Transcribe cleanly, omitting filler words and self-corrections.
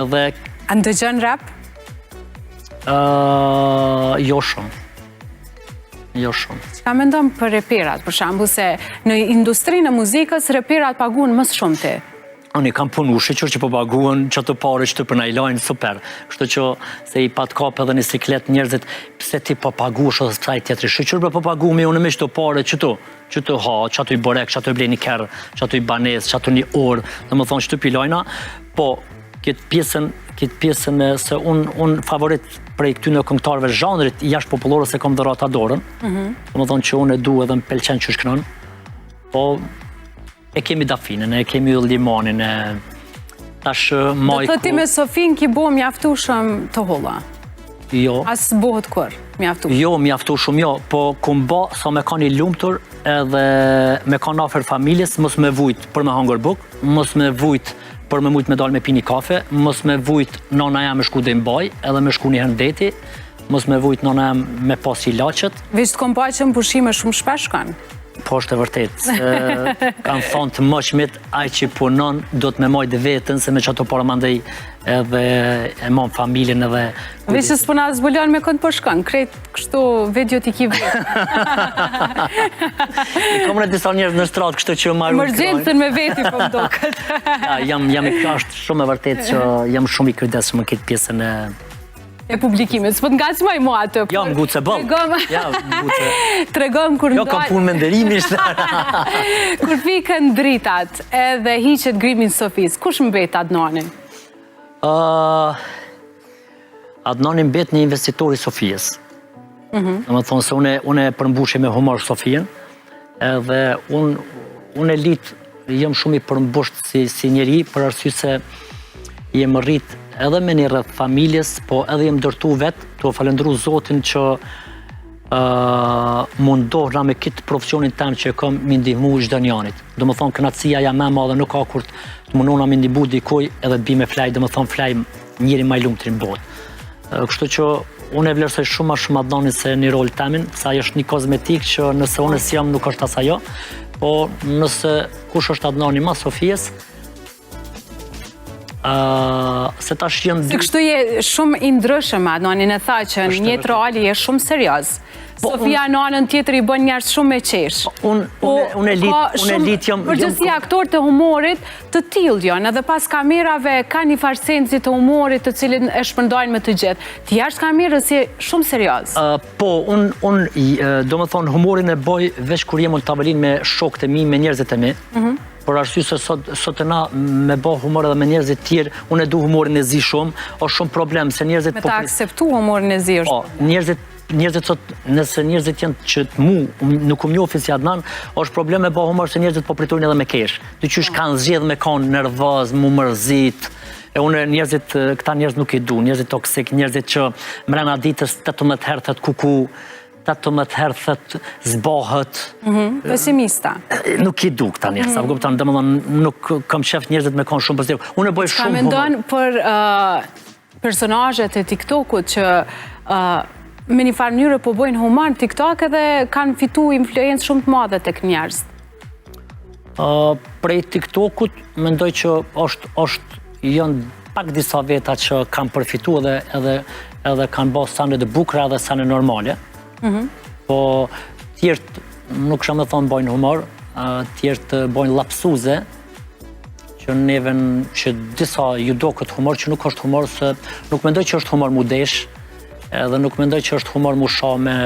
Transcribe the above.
Dhe... A ndëgjon rap? Jo shumë. Jo shumë. Çka mendon për reperat, për shembull se në industrinë e muzikës reperat paguhen më shumë ti? Unë kam punu shiqur që po paguhen që të pare që të përnajlojnë super. Kështu që se i pat kap edhe një siklet njerëzit, pse ti po pagush edhe saj tjetëri shiqur, po pagu me unë me që të pare që të ha, që të i borek, që të i blej një kerë, që të i banes, që të një orë, dhe më thonë që të pilojna, po këtë pjesën se unë favorit prej këtyne këngëtarëve zhanrit jashtë popullore se kom dhe rata dorën, dhe më thonë që unë e du edhe më pelqen që shkënon, po e kemi dafinën, e kemi limonin, tash majku... Dhe ti me Sofin ki bo mjaftu shumë të holla? Jo. As bohet kur mjaftu? Jo, mjaftu shumë jo, po kum ba sa me ka një lumëtur edhe me ka në afer familjes, mos me vujt për me hangër buk, mos me vujt për me mujt me dalë me pi një kafe, mos me vujt nana jam me shku dhe mbaj, edhe me shku një herë deti, mos me vujt nana jam me pas i lachet. Visht kom pa që më pushime shumë shpesh kanë? Po është e vërtet, kanë thonë të mëshmit, aj që punon, do të me majtë vetën, se me që ato para mandej edhe e mon familjen edhe... Vishë së përna zbulion me kënd për shkën, krejt kështu video t'i ki vetë. I kom në disa njerëz në shtratë, kështu që marru... Mërgjentën me veti po më do këtë. Jam i kashtë shumë e vërtet që jam shumë i kujdesshëm në këtë pjesën e publikimit. Së po të ngacmoj mua atë. Ja, më gutë se bëllë. Tregom kur jo, kam punë me ndërimi. Kur fikën dritat edhe hiqet grimin Sofis, kush mbet Adnani? Adnani mbet një investitor i Sofijës. Në më thonë se unë e përmbushe me humor Sofijën, edhe unë e litë, jem shumë i përmbusht si njeri, për arsye se jem rrit edhe me një rreth familjes, po edhe jem dërtu vetë, të falendru Zotin që mundohna me kitë profesionin tem që e kom më ndihmu çdo njanit. Do më thonë, kënaqësia ja më e madhe nuk ka kur të mundona me ndihmu dikuj edhe të bi me flaj, do më thonë flaj njëri më i lumtrin botë. Kështu që unë e vlerësoj shumë ma shumë Adnanin se një rol temin, sa është një kozmetik që nëse unë si jam nuk është asajo, po nëse kush është Adnani ma Sofijës, se tash jenë... Se kështu je shumë i ndryshëm, Adnanin e tha që një reali je shumë serios. Sofia në anën tjetër i bën njerëz shumë me qesh. Unë e lit jam... Përgjithësi aktor të humorit të tillë janë, edhe pas kamerave ka një farë sensi të humorit të cilin e shpërndajnë me të gjithë. Ti jashtë kamerës je shumë serios. Po, unë do më thonë humorin e boj veç kur jem në tavolinë me shokët e mi, me njerëzit e mi. Por arsye se sot e na me bo humor edhe me njerëzit tjerë, unë e du humorin e zi shumë, është shumë problem se njerëzit... Me ta akseptu humorin e zi është... Po, njerëzit sot, nëse njerëzit janë që nuk më njohin si Adnan, është problem me bo humor se njerëzit po pritojnë edhe me kesh. Të qysh kanë zgjedh me kanë nervoz, mu mërzit, e unë njerëzit, këta njerëz nuk i du, njerëzit toksik, njerëzit që mrena ditës 18 herë thët kuku, 18 herë thët zbohët. Pesimista. Nuk i du këta njerëz, sa kupton, domethënë nuk kam qef njerëzit me kanë shumë pozitiv. Unë e bëj shumë humor. Ka mendon për personazhet e TikTokut që me një farë mënyrë po bojnë humor TikTok edhe kanë fitu influencë shumë të madhe tek njerëz? Prej TikTokut mendoj që janë pak disa veta që kanë përfitu edhe kanë bërë sane të bukra edhe sane normale. Po tjertë nuk shumë me thonë bojnë humor, tjertë bojnë lapsuze, që neven që disa ju do këtë humor që nuk është humor, se nuk mendoj që është humor mu desh, edhe nuk mendoj që është humor mu sha me